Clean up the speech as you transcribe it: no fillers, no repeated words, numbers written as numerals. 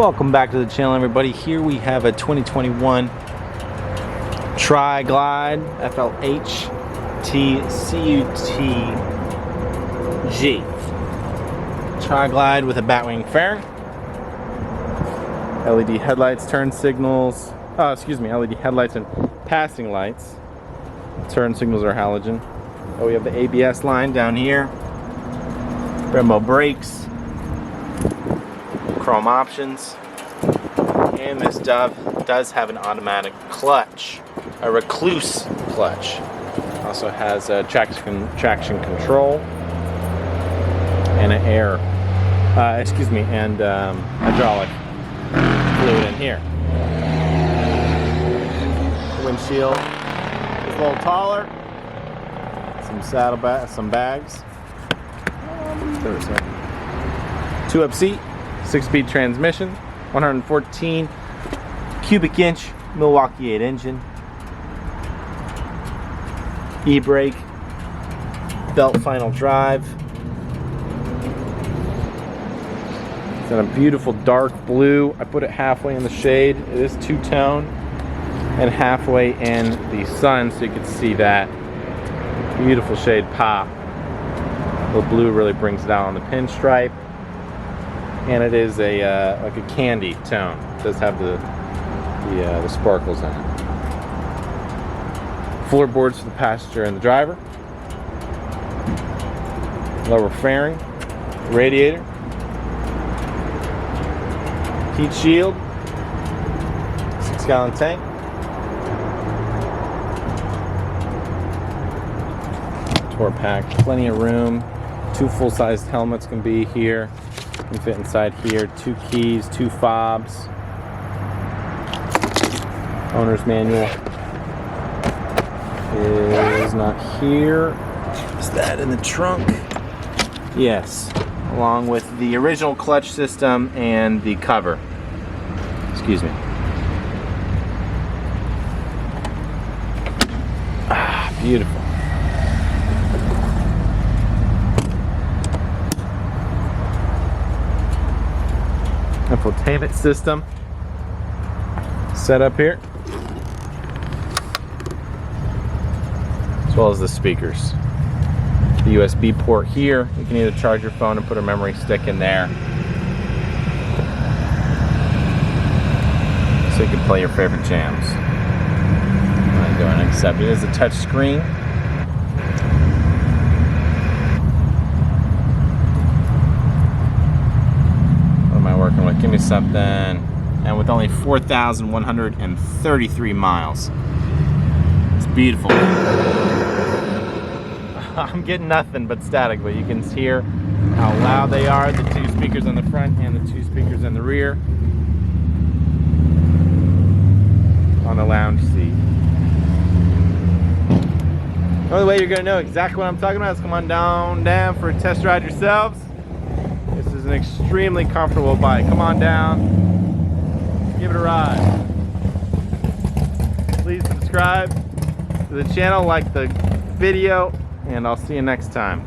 Welcome back to the channel, everybody. Here we have a 2021 Tri-Glide FLHTCUTG. Tri-Glide with a batwing fairing, LED headlights, turn signals, LED headlights and passing lights. Turn signals are halogen. Oh, we have the ABS line down here, Brembo brakes, chrome options, and this does have an automatic clutch, a Rekluse clutch. Also has a traction control and an hydraulic fluid in here. The windshield is a little taller. Some bags. 2-up seat, 6-speed transmission, 114 cubic inch Milwaukee-Eight engine, e-brake, belt final drive. It's in a beautiful dark blue. I put it halfway in the shade. It is two-tone and halfway in the sun, so you can see that beautiful shade pop. The blue really brings it out on the pinstripe, and it is a like a candy tone. It does have the sparkles in it. Floorboards for the passenger and the driver. Lower fairing, radiator, heat shield, 6-gallon tank. Tour pack, plenty of room. 2 full-sized helmets can be here. Can fit inside here. 2 keys, 2 fobs. Owner's manual is not here. Is that in the trunk? Yes, along with the original clutch system and the cover. Excuse me. Ah, beautiful. Infotainment system set up here, as well as the speakers. The USB port here. You can either charge your phone and put a memory stick in there, so you can play your favorite jams. I'm going to accept it. It is a touch screen. Working with, give me something, and with only 4,133 miles. It's beautiful. I'm getting nothing but static, but you can hear how loud they are. The 2 speakers on the front and the 2 speakers in the rear on the lounge seat. The only way you're gonna know exactly what I'm talking about is come on down for a test ride yourselves. This is an extremely comfortable bike. Come on down, give it a ride. Please subscribe to the channel, like the video, and I'll see you next time.